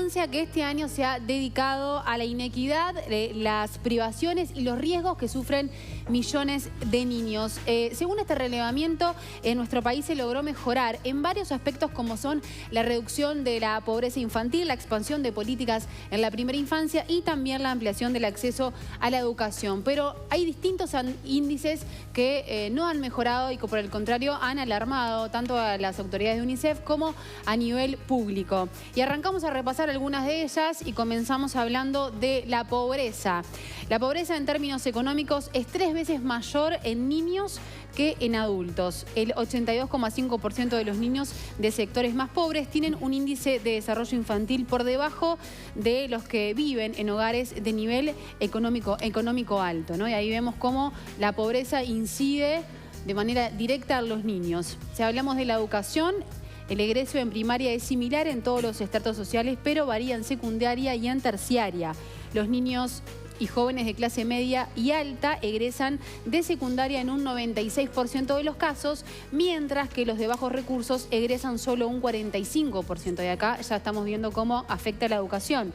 infancia que este año se ha dedicado a la inequidad, las privaciones y los riesgos que sufren millones de niños. Según este relevamiento, en nuestro país se logró mejorar en varios aspectos como son la reducción de la pobreza infantil, la expansión de políticas en la primera infancia y también la ampliación del acceso a la educación. Pero hay distintos índices que no han mejorado y que por el contrario han alarmado tanto a las autoridades de UNICEF como a nivel público. Y arrancamos a repasar algunas de ellas y comenzamos hablando de la pobreza. La pobreza en términos económicos es 3 veces mayor en niños que en adultos. El 82,5% de los niños de sectores más pobres tienen un índice de desarrollo infantil por debajo de los que viven en hogares de nivel económico alto, ¿no? Y ahí vemos cómo la pobreza incide de manera directa a los niños. Si hablamos de la educación, el egreso en primaria es similar en todos los estratos sociales, pero varía en secundaria y en terciaria. Los niños y jóvenes de clase media y alta egresan de secundaria en un 96% de los casos, mientras que los de bajos recursos egresan solo un 45%. Y acá ya estamos viendo cómo afecta la educación.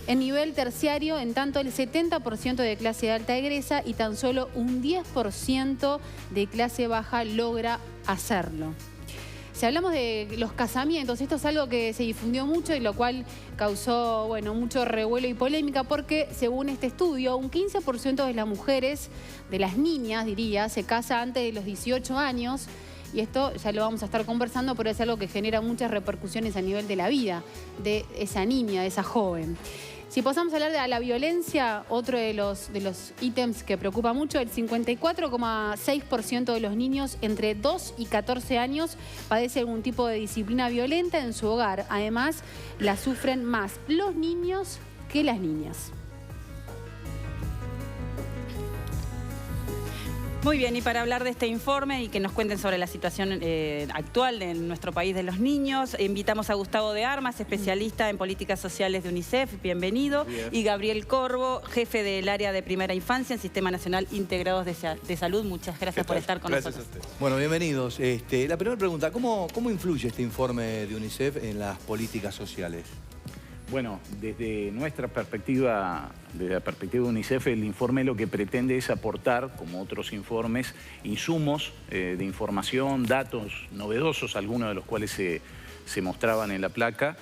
En nivel terciario, en tanto, el 70% de clase alta egresa y tan solo un 10% de clase baja logra hacerlo. Si hablamos de los casamientos, esto es algo que se difundió mucho y lo cual causó, mucho revuelo y polémica porque, según este estudio, un 15% de las mujeres, de las niñas, diría, se casa antes de los 18 años. Y esto ya lo vamos a estar conversando, pero es algo que genera muchas repercusiones a nivel de la vida de esa niña, de esa joven. Si pasamos a hablar de la violencia, otro de los ítems que preocupa mucho, el 54,6% de los niños entre 2 y 14 años padece algún tipo de disciplina violenta en su hogar. Además, la sufren más los niños que las niñas. Muy bien, y para hablar de este informe y que nos cuenten sobre la situación actual de nuestro país de los niños, invitamos a Gustavo de Armas, especialista en políticas sociales de UNICEF, bienvenido, y Gabriel Corvo, jefe del área de primera infancia en Sistema Nacional Integrados de Salud. Muchas gracias por estar con nosotros. Gracias a ustedes. Bueno, bienvenidos. La primera pregunta, ¿cómo influye este informe de UNICEF en las políticas sociales? Bueno, desde nuestra perspectiva, desde la perspectiva de UNICEF, el informe lo que pretende es aportar, como otros informes, insumos de información, datos novedosos, algunos de los cuales se mostraban en las placas,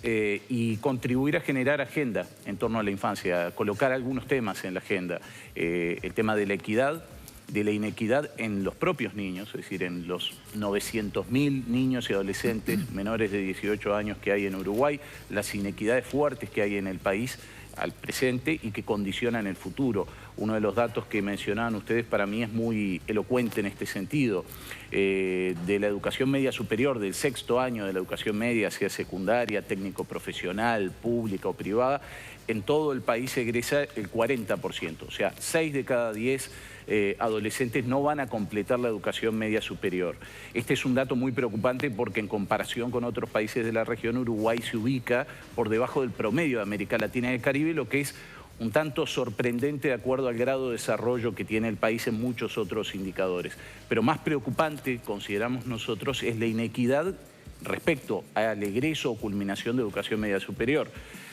y contribuir a generar agenda en torno a la infancia, colocar algunos temas en la agenda. El tema de la equidad, de la inequidad en los propios niños, es decir, en los 900.000 niños y adolescentes menores de 18 años que hay en Uruguay, las inequidades fuertes que hay en el país al presente y que condicionan el futuro. Uno de los datos que mencionaban ustedes para mí es muy elocuente en este sentido. De la educación media superior, del 6º año de la educación media, sea secundaria, técnico profesional, pública o privada, en todo el país egresa el 40%. O sea, 6 de cada 10 adolescentes no van a completar la educación media superior. Este es un dato muy preocupante porque en comparación con otros países de la región, Uruguay se ubica por debajo del promedio de América Latina y el Caribe, lo que es un tanto sorprendente de acuerdo al grado de desarrollo que tiene el país en muchos otros indicadores. Pero más preocupante, consideramos nosotros, es la inequidad respecto al egreso o culminación de educación media superior.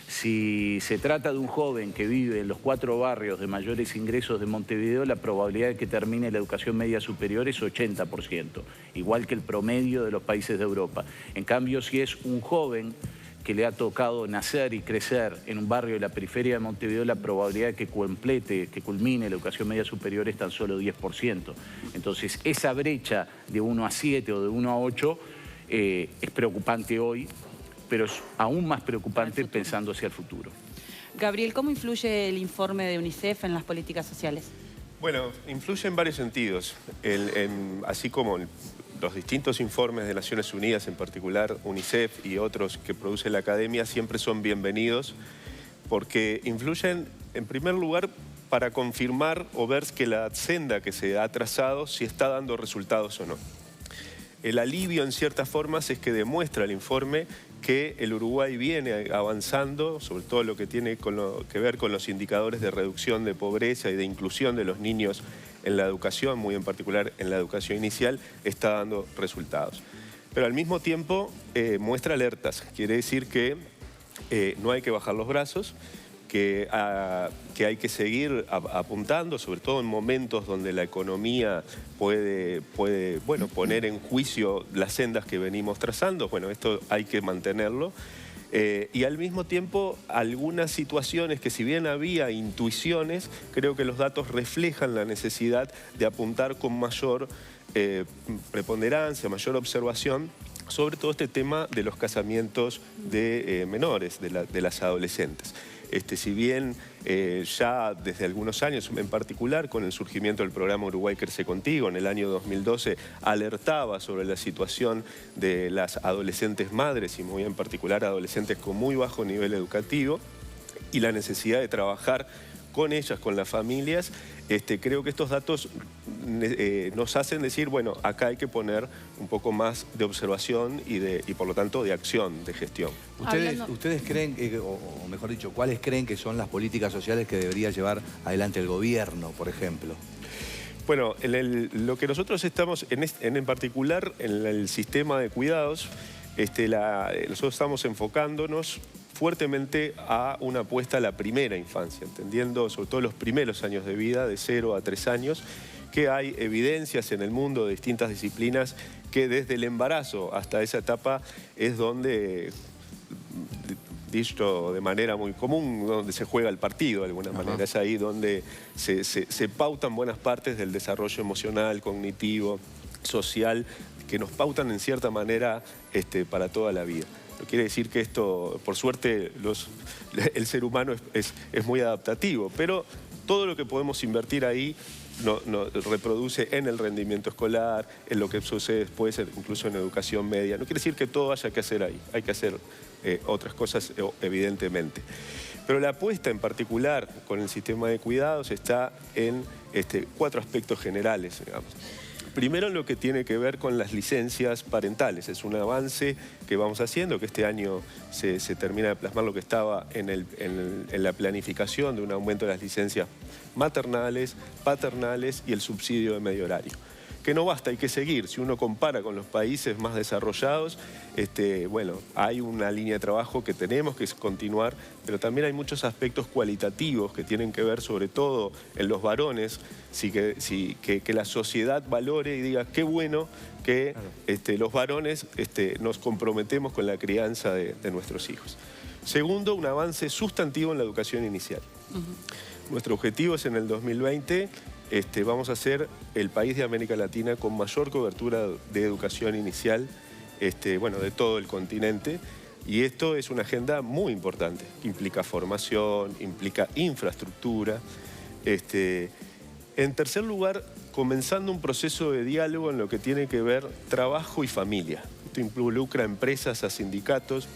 Si se trata de un joven que vive en los 4 barrios de mayores ingresos de Montevideo, la probabilidad de que termine la educación media superior es 80%, igual que el promedio de los países de Europa. En cambio, si es un joven que le ha tocado nacer y crecer en un barrio de la periferia de Montevideo, la probabilidad de que culmine la educación media superior es tan solo 10%. Entonces, esa brecha de 1 a 7 o de 1 a 8 es preocupante hoy, pero es aún más preocupante pensando hacia el futuro. Gabriel, ¿cómo influye el informe de UNICEF en las políticas sociales? Bueno, influye en varios sentidos, así como los distintos informes de Naciones Unidas, en particular UNICEF y otros que produce la academia, siempre son bienvenidos porque influyen, en primer lugar, para confirmar o ver que la senda que se ha trazado si está dando resultados o no. El alivio, en ciertas formas, es que demuestra el informe que el Uruguay viene avanzando, sobre todo lo que tiene que ver con los indicadores de reducción de pobreza y de inclusión de los niños en la educación, muy en particular en la educación inicial, está dando resultados. Pero al mismo tiempo muestra alertas, quiere decir que no hay que bajar los brazos, que hay que seguir apuntando, sobre todo en momentos donde la economía puede bueno, poner en juicio las sendas que venimos trazando. Bueno, esto hay que mantenerlo. Y al mismo tiempo, algunas situaciones que si bien había intuiciones, creo que los datos reflejan la necesidad de apuntar con mayor preponderancia, mayor observación, sobre todo este tema de los casamientos de menores, de las adolescentes. Si bien ya desde algunos años, en particular con el surgimiento del programa Uruguay Crece Contigo, en el año 2012 alertaba sobre la situación de las adolescentes madres y muy en particular adolescentes con muy bajo nivel educativo y la necesidad de trabajar con ellas, con las familias. Creo que estos datos nos hacen decir, bueno, acá hay que poner un poco más de observación y por lo tanto de acción, de gestión. ¿Ustedes creen, o mejor dicho, cuáles creen que son las políticas sociales que debería llevar adelante el gobierno, por ejemplo? Bueno, lo que nosotros estamos, en particular en el sistema de cuidados, nosotros estamos enfocándonos fuertemente a una apuesta a la primera infancia, entendiendo sobre todo los primeros años de vida, de 0 a 3 años, que hay evidencias en el mundo de distintas disciplinas que desde el embarazo hasta esa etapa es donde, dicho de manera muy común, donde se juega el partido de alguna manera. Es ahí donde se pautan buenas partes del desarrollo emocional, cognitivo, social, que nos pautan en cierta manera para toda la vida. No quiere decir que esto, por suerte, el ser humano es muy adaptativo, pero todo lo que podemos invertir ahí nos reproduce en el rendimiento escolar, en lo que sucede después, incluso en educación media. No quiere decir que todo haya que hacer ahí, hay que hacer otras cosas, evidentemente. Pero la apuesta en particular con el sistema de cuidados está en 4 aspectos generales, digamos. Primero, en lo que tiene que ver con las licencias parentales. Es un avance que vamos haciendo, que este año se termina de plasmar lo que estaba en la planificación de un aumento de las licencias maternales, paternales y el subsidio de medio horario. Que no basta, hay que seguir. Si uno compara con los países más desarrollados, bueno, hay una línea de trabajo que tenemos que continuar, pero también hay muchos aspectos cualitativos que tienen que ver sobre todo en los varones, que la sociedad valore y diga qué bueno que los varones nos comprometemos con la crianza de nuestros hijos. Segundo, un avance sustantivo en la educación inicial. Nuestro objetivo es en el 2020... vamos a ser el país de América Latina con mayor cobertura de educación inicial, bueno, de todo el continente. Y esto es una agenda muy importante. Implica formación, implica infraestructura. En tercer lugar, comenzando un proceso de diálogo en lo que tiene que ver trabajo y familia. Esto involucra a empresas, a sindicatos.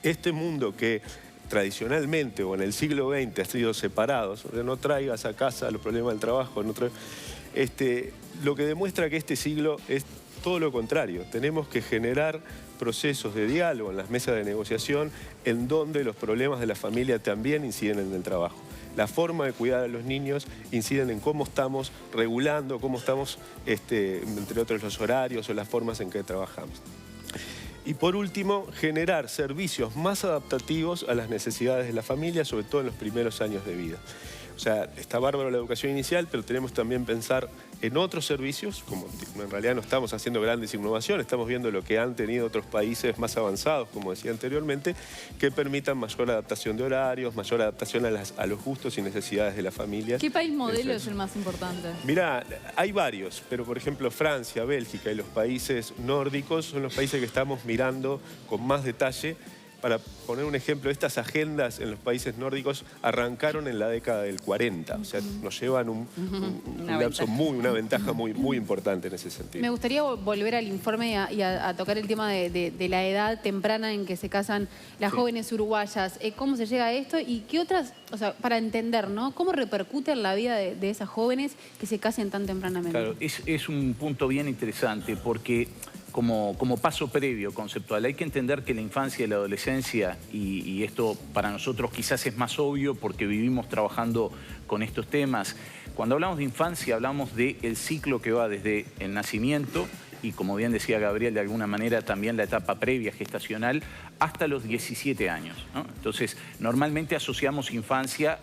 Este mundo que tradicionalmente o en el siglo XX ha sido separados, no traigas a casa los problemas del trabajo, lo que demuestra que este siglo es todo lo contrario. Tenemos que generar procesos de diálogo en las mesas de negociación en donde los problemas de la familia también inciden en el trabajo. La forma de cuidar a los niños inciden en cómo estamos regulando, cómo estamos, entre otros, los horarios o las formas en que trabajamos. Y por último, generar servicios más adaptativos a las necesidades de la familia, sobre todo en los primeros años de vida. O sea, está bárbaro la educación inicial, pero tenemos también pensar en otros servicios, como en realidad no estamos haciendo grandes innovaciones, estamos viendo lo que han tenido otros países más avanzados, como decía anteriormente, que permitan mayor adaptación de horarios, mayor adaptación a los gustos y necesidades de la familia. ¿Qué país modelo es el más importante? Mirá, hay varios, pero por ejemplo Francia, Bélgica y los países nórdicos son los países que estamos mirando con más detalle. Para poner un ejemplo, estas agendas en los países nórdicos arrancaron en la década del 40. O sea, nos llevan una ventaja muy importante en ese sentido. Me gustaría volver al informe y a tocar el tema de la edad temprana en que se casan las jóvenes uruguayas. ¿Cómo se llega a esto? Y qué otras, o sea, para entender, ¿no? ¿Cómo repercute en la vida de esas jóvenes que se casen tan tempranamente? Claro, es un punto bien interesante porque como paso previo conceptual hay que entender que la infancia y la adolescencia, y esto para nosotros quizás es más obvio porque vivimos trabajando con estos temas, cuando hablamos de infancia hablamos del ciclo que va desde el nacimiento y, como bien decía Gabriel, de alguna manera también la etapa previa gestacional hasta los 17 años, ¿no? Entonces, normalmente asociamos infancia,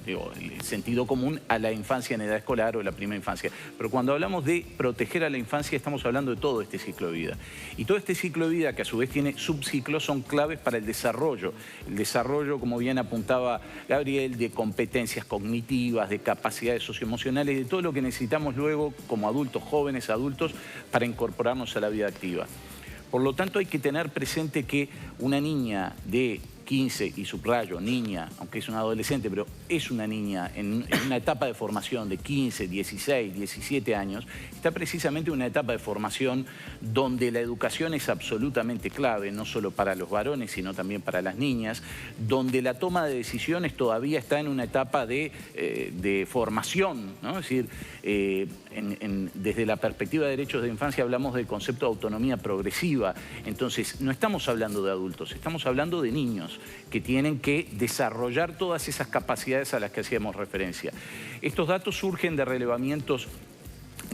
digo, el sentido común, a la infancia en edad escolar o la primera infancia. Pero cuando hablamos de proteger a la infancia, estamos hablando de todo este ciclo de vida. Y todo este ciclo de vida, que a su vez tiene subciclos, son claves para el desarrollo. El desarrollo, como bien apuntaba Gabriel, de competencias cognitivas, de capacidades socioemocionales, de todo lo que necesitamos luego como adultos, jóvenes adultos, para incorporarnos a la vida activa. Por lo tanto, hay que tener presente que una niña de 15, y subrayo, niña, aunque es una adolescente, pero es una niña en una etapa de formación de 15, 16, 17 años, está precisamente en una etapa de formación donde la educación es absolutamente clave, no solo para los varones, sino también para las niñas, donde la toma de decisiones todavía está en una etapa de formación, ¿no? Es decir, desde la perspectiva de derechos de infancia hablamos del concepto de autonomía progresiva. Entonces, no estamos hablando de adultos, estamos hablando de niños que tienen que desarrollar todas esas capacidades a las que hacíamos referencia. Estos datos surgen de relevamientos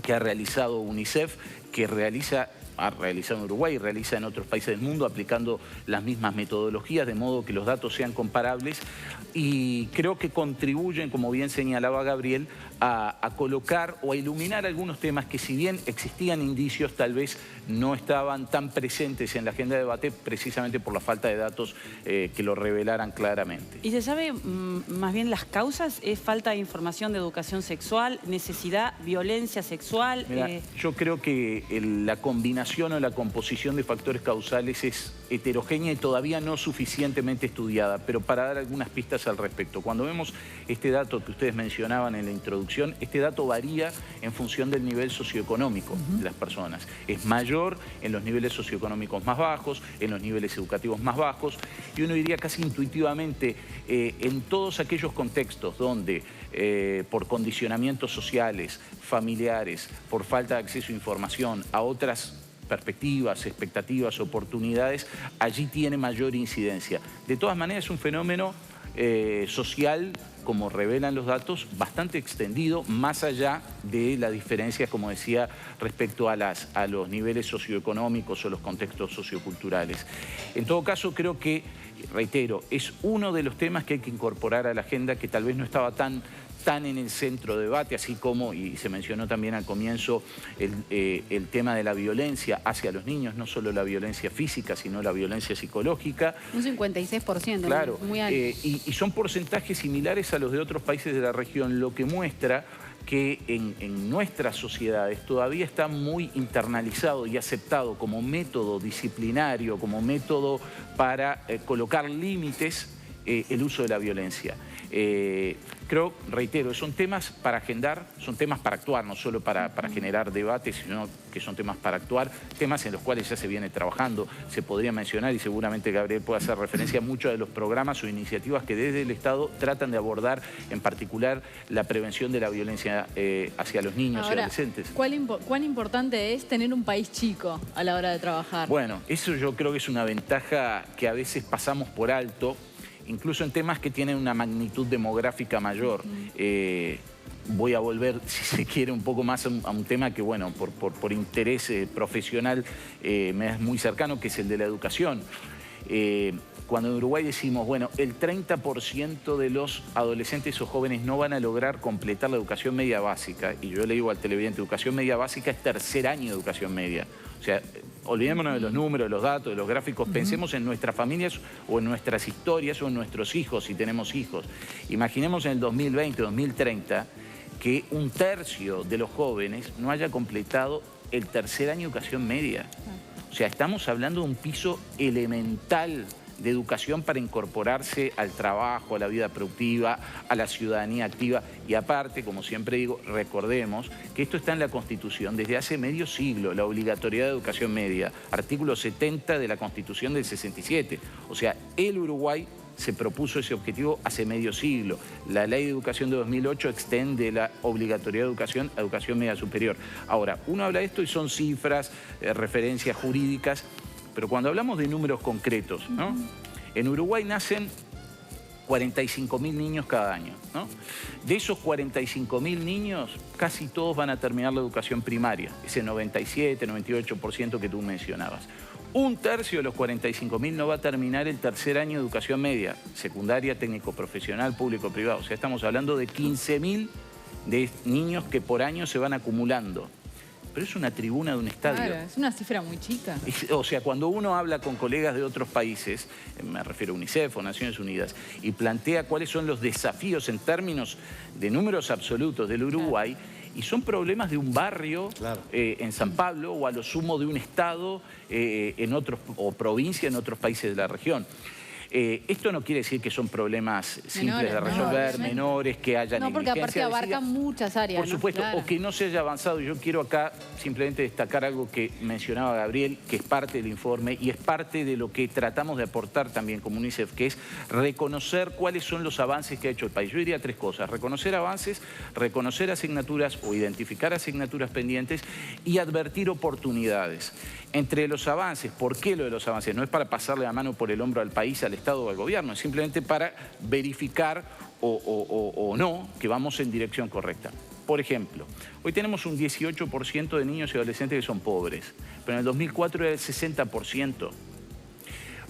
que ha realizado UNICEF, que ha realizado en Uruguay y realiza en otros países del mundo aplicando las mismas metodologías, de modo que los datos sean comparables, y creo que contribuyen, como bien señalaba Gabriel, a colocar o a iluminar algunos temas que, si bien existían indicios, tal vez no estaban tan presentes en la agenda de debate precisamente por la falta de datos que lo revelaran claramente. ¿Y se sabe más bien las causas? ¿Es falta de información de educación sexual, necesidad, violencia sexual? Mira, yo creo que la combinación o la composición de factores causales es heterogénea y todavía no suficientemente estudiada, pero para dar algunas pistas al respecto. Cuando vemos este dato que ustedes mencionaban en la introducción, este dato varía en función del nivel socioeconómico de las personas. Es mayor en los niveles socioeconómicos más bajos, en los niveles educativos más bajos, y uno diría casi intuitivamente en todos aquellos contextos donde por condicionamientos sociales, familiares, por falta de acceso a información, a otras perspectivas, expectativas, oportunidades, allí tiene mayor incidencia. De todas maneras, es un fenómeno social, como revelan los datos, bastante extendido, más allá de las diferencias, como decía, respecto a los niveles socioeconómicos o los contextos socioculturales. En todo caso, creo que, reitero, es uno de los temas que hay que incorporar a la agenda, que tal vez no estaba tan en el centro de debate, así como, y se mencionó también al comienzo, el tema de la violencia hacia los niños, no solo la violencia física, sino la violencia psicológica. Un 56%, claro, muy alto. Y son porcentajes similares a los de otros países de la región, lo que muestra que en nuestras sociedades todavía está muy internalizado y aceptado como método disciplinario, como método para colocar límites el uso de la violencia. Creo, reitero, son temas para agendar, son temas para actuar, no solo para generar debates, sino que son temas para actuar, temas en los cuales ya se viene trabajando. Se podría mencionar, y seguramente Gabriel puede hacer referencia a muchos de los programas o iniciativas que desde el Estado tratan de abordar, en particular, la prevención de la violencia hacia los niños y adolescentes. ¿Cuán importante es tener un país chico a la hora de trabajar? Bueno, eso yo creo que es una ventaja que a veces pasamos por alto, incluso en temas que tienen una magnitud demográfica mayor. Voy a volver, si se quiere, un poco más a un tema que, bueno, por interés profesional me es muy cercano, que es el de la educación. Cuando en Uruguay decimos, bueno, el 30% de los adolescentes o jóvenes no van a lograr completar la educación media básica, y yo le digo al televidente, educación media básica es tercer año de educación media. O sea, olvidémonos de los números, de los datos, de los gráficos, pensemos en nuestras familias o en nuestras historias o en nuestros hijos, si tenemos hijos. Imaginemos en el 2020, 2030, que un tercio de los jóvenes no haya completado el tercer año de educación media. O sea, estamos hablando de un piso elemental de educación para incorporarse al trabajo, a la vida productiva, a la ciudadanía activa. Y aparte, como siempre digo, recordemos que esto está en la Constitución desde hace medio siglo, la obligatoriedad de educación media, artículo 70 de la Constitución del 67. O sea, el Uruguay se propuso ese objetivo hace medio siglo. La Ley de Educación de 2008 extiende la obligatoriedad de educación a educación media superior. Ahora, uno habla de esto y son cifras, referencias jurídicas, pero cuando hablamos de números concretos, ¿no? En Uruguay nacen 45.000 niños cada año, ¿no? De esos 45.000 niños, casi todos van a terminar la educación primaria, ese 97, 98% que tú mencionabas. Un tercio de los 45.000 no va a terminar el tercer año de educación media, secundaria, técnico profesional, público privado. O sea, estamos hablando de 15.000 de niños que por año se van acumulando. Pero es una tribuna de un estadio. Claro, es una cifra muy chica. O sea, cuando uno habla con colegas de otros países, me refiero a UNICEF o Naciones Unidas, y plantea cuáles son los desafíos en términos de números absolutos del Uruguay, y son problemas de un barrio en San Pablo o a lo sumo de un estado en otros, o provincia en otros países de la región. Esto no quiere decir que son problemas simples de resolver, menores, que haya negligencia. No, porque aparte abarcan muchas áreas. Por supuesto, claro. o que no se haya avanzado. Yo quiero acá simplemente destacar algo que mencionaba Gabriel, que es parte del informe y es parte de lo que tratamos de aportar también como UNICEF, que es reconocer cuáles son los avances que ha hecho el país. Yo diría tres cosas: reconocer avances, reconocer asignaturas o identificar asignaturas pendientes y advertir oportunidades. Entre los avances, ¿por qué lo de los avances? No es para pasarle la mano por el hombro al país, al Estado o al gobierno, es simplemente para verificar o no que vamos en dirección correcta. Por ejemplo, hoy tenemos un 18% de niños y adolescentes que son pobres, pero en el 2004 era el 60%.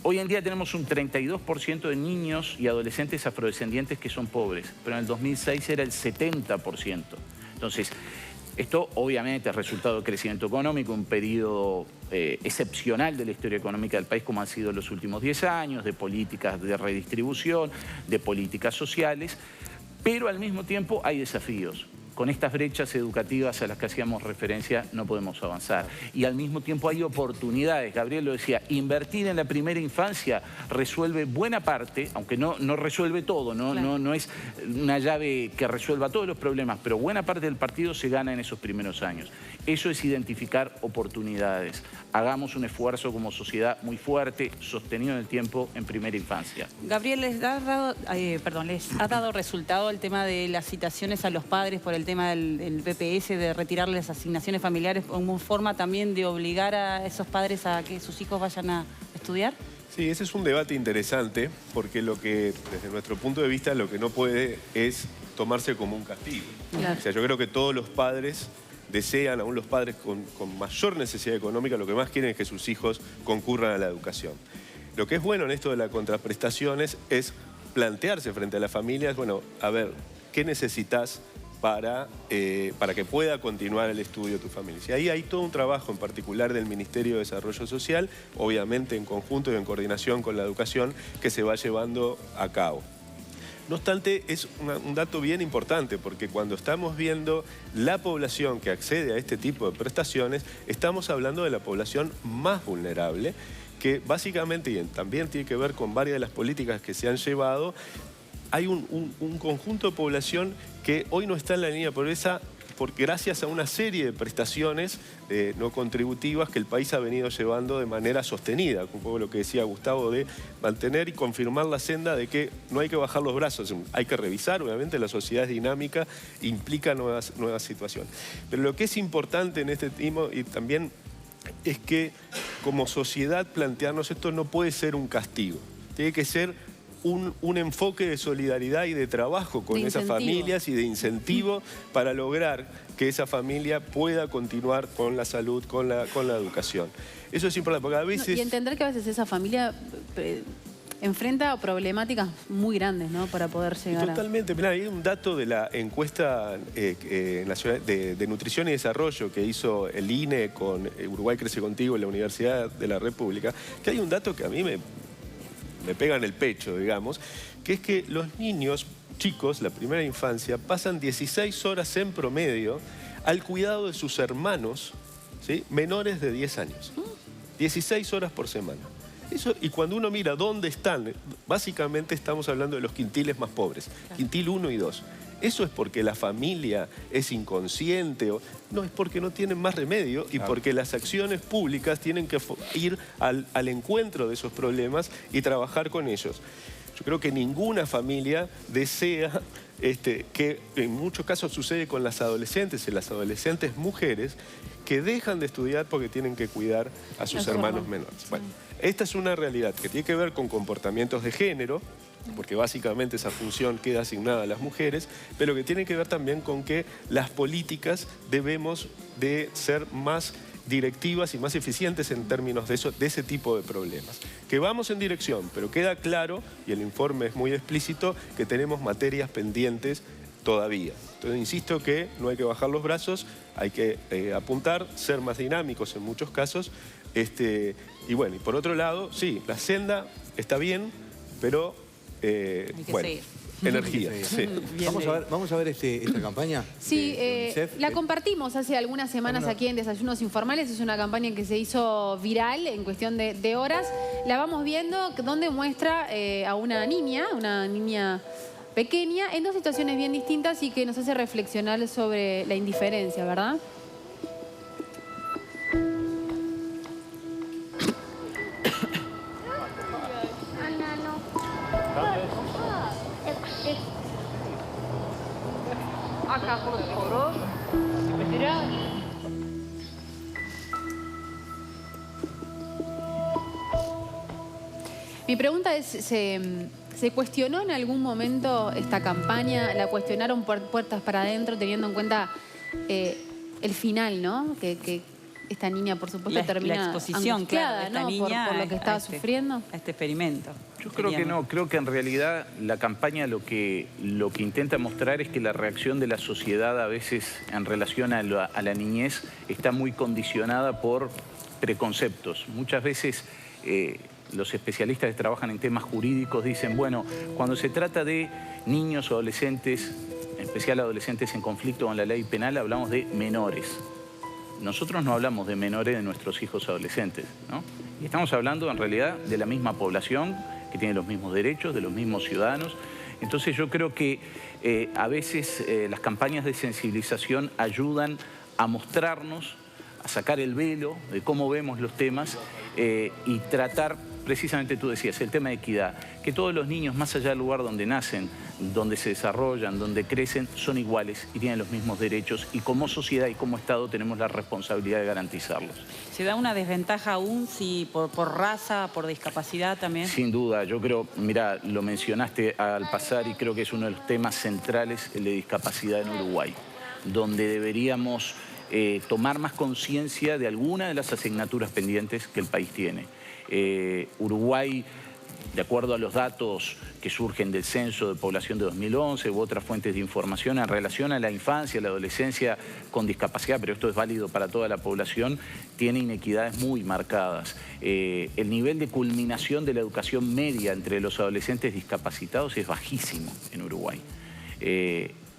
Hoy en día tenemos un 32% de niños y adolescentes afrodescendientes que son pobres, pero en el 2006 era el 70%. Entonces, esto obviamente es resultado del crecimiento económico, un periodo excepcional de la historia económica del país como han sido los últimos 10 años, de políticas de redistribución, de políticas sociales, pero al mismo tiempo hay desafíos. Con estas brechas educativas a las que hacíamos referencia no podemos avanzar. Y al mismo tiempo hay oportunidades. Gabriel lo decía, invertir en la primera infancia resuelve buena parte, aunque no resuelve todo, no es una llave que resuelva todos los problemas, pero buena parte del partido se gana en esos primeros años. Eso es identificar oportunidades. Hagamos un esfuerzo como sociedad muy fuerte, sostenido en el tiempo, en primera infancia. Gabriel, ¿les ha dado resultado el tema de las citaciones a los padres por el tema del PPS, de retirarles las asignaciones familiares como forma también de obligar a esos padres a que sus hijos vayan a estudiar? Sí, ese es un debate interesante, porque desde nuestro punto de vista, lo que no puede es tomarse como un castigo. Claro. O sea, yo creo que todos los padres desean, aún los padres con mayor necesidad económica, lo que más quieren es que sus hijos concurran a la educación. Lo que es bueno en esto de las contraprestaciones es plantearse frente a las familias, bueno, a ver, ¿qué necesitas para que pueda continuar el estudio de tu familia? Y ahí hay todo un trabajo en particular del Ministerio de Desarrollo Social, obviamente en conjunto y en coordinación con la educación, que se va llevando a cabo. No obstante, es un dato bien importante, porque cuando estamos viendo la población que accede a este tipo de prestaciones, estamos hablando de la población más vulnerable, que básicamente, y también tiene que ver con varias de las políticas que se han llevado, hay un conjunto de población que hoy no está en la línea de pobreza porque gracias a una serie de prestaciones no contributivas que el país ha venido llevando de manera sostenida, un poco lo que decía Gustavo, de mantener y confirmar la senda de que no hay que bajar los brazos, hay que revisar, obviamente la sociedad es dinámica, implica nuevas situaciones. Pero lo que es importante en este tema y también es que como sociedad plantearnos esto no puede ser un castigo, tiene que ser un enfoque de solidaridad y de trabajo con esas familias y de incentivo para lograr que esa familia pueda continuar con la salud, con la educación. Eso es importante porque a veces... Y entender que a veces esa familia enfrenta problemáticas muy grandes, ¿no? Para poder llegar Totalmente. Mirá, hay un dato de la encuesta nacional de Nutrición y Desarrollo que hizo el INE con Uruguay Crece Contigo en la Universidad de la República, que hay un dato que a mí me pega en el pecho, digamos, que es que los niños chicos, la primera infancia, pasan 16 horas en promedio al cuidado de sus hermanos, ¿sí?, menores de 10 años. 16 horas por semana. Eso, y cuando uno mira dónde están, básicamente estamos hablando de los quintiles más pobres, quintil 1 y 2. ¿Eso es porque la familia es inconsciente? No, es porque no tienen más remedio y porque las acciones públicas tienen que ir al encuentro de esos problemas y trabajar con ellos. Yo creo que ninguna familia desea, que en muchos casos sucede con las adolescentes y las adolescentes mujeres, que dejan de estudiar porque tienen que cuidar a sus hermanos menores. Bueno, esta es una realidad que tiene que ver con comportamientos de género, porque básicamente esa función queda asignada a las mujeres, pero que tiene que ver también con que las políticas debemos de ser más directivas y más eficientes en términos de ese tipo de problemas. Que vamos en dirección, pero queda claro, y el informe es muy explícito, que tenemos materias pendientes todavía. Entonces insisto que no hay que bajar los brazos, hay que apuntar, ser más dinámicos en muchos casos. Y bueno, y por otro lado, sí, la senda está bien, pero bueno, seguir. Energía. Sí. Vamos a ver esta campaña. Sí, de UNICEF. la compartimos hace algunas semanas aquí en Desayunos Informales. Es una campaña que se hizo viral en cuestión de horas. La vamos viendo, donde muestra a una niña pequeña, en dos situaciones bien distintas y que nos hace reflexionar sobre la indiferencia, ¿verdad? Mi pregunta es, ¿se cuestionó en algún momento esta campaña? ¿La cuestionaron por puertas para adentro, teniendo en cuenta el final, ¿no? Que esta niña, por supuesto, termina la exposición, angustiada, claro, de esta ¿no? niña por lo que estaba sufriendo. A este experimento. Yo creo que no, creo que en realidad la campaña lo que intenta mostrar es que la reacción de la sociedad a veces en relación a la niñez está muy condicionada por preconceptos. Muchas veces los especialistas que trabajan en temas jurídicos dicen, bueno, cuando se trata de niños o adolescentes, en especial adolescentes en conflicto con la ley penal, hablamos de menores. Nosotros no hablamos de menores de nuestros hijos adolescentes, ¿no? Y estamos hablando en realidad de la misma población que tiene los mismos derechos, de los mismos ciudadanos. Entonces yo creo que a veces las campañas de sensibilización ayudan a mostrarnos, a sacar el velo de cómo vemos los temas y tratar, precisamente tú decías, el tema de equidad, que todos los niños, más allá del lugar donde nacen, donde se desarrollan, donde crecen, son iguales y tienen los mismos derechos y como sociedad y como Estado tenemos la responsabilidad de garantizarlos. ¿Se da una desventaja aún si por raza, por discapacidad también? Sin duda, yo creo, mira, lo mencionaste al pasar y creo que es uno de los temas centrales, el de discapacidad en Uruguay, donde deberíamos tomar más conciencia de alguna de las asignaturas pendientes que el país tiene. Uruguay, de acuerdo a los datos que surgen del Censo de Población de 2011 u otras fuentes de información en relación a la infancia, la adolescencia con discapacidad, pero esto es válido para toda la población, tiene inequidades muy marcadas. El nivel de culminación de la educación media entre los adolescentes discapacitados es bajísimo en Uruguay.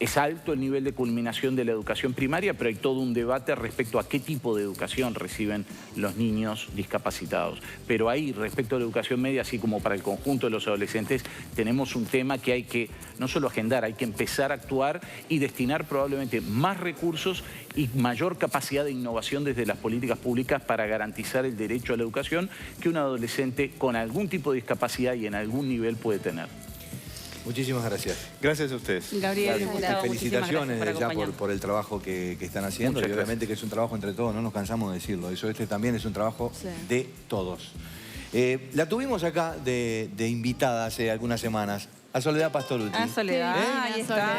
Es alto el nivel de culminación de la educación primaria, pero hay todo un debate respecto a qué tipo de educación reciben los niños discapacitados. Pero ahí, respecto a la educación media, así como para el conjunto de los adolescentes, tenemos un tema que hay que no solo agendar, hay que empezar a actuar y destinar probablemente más recursos y mayor capacidad de innovación desde las políticas públicas para garantizar el derecho a la educación que un adolescente con algún tipo de discapacidad y en algún nivel puede tener. Muchísimas gracias. Gracias a ustedes. Gabriel, Gustavo, Felicitaciones muchísimas ya gracias por el trabajo que están haciendo. Muchas Y obviamente que es un trabajo entre todos, no nos cansamos de decirlo. Este también es un trabajo de todos. La tuvimos acá de invitada hace algunas semanas, a Soledad Pastorutti. Soledad, ahí está.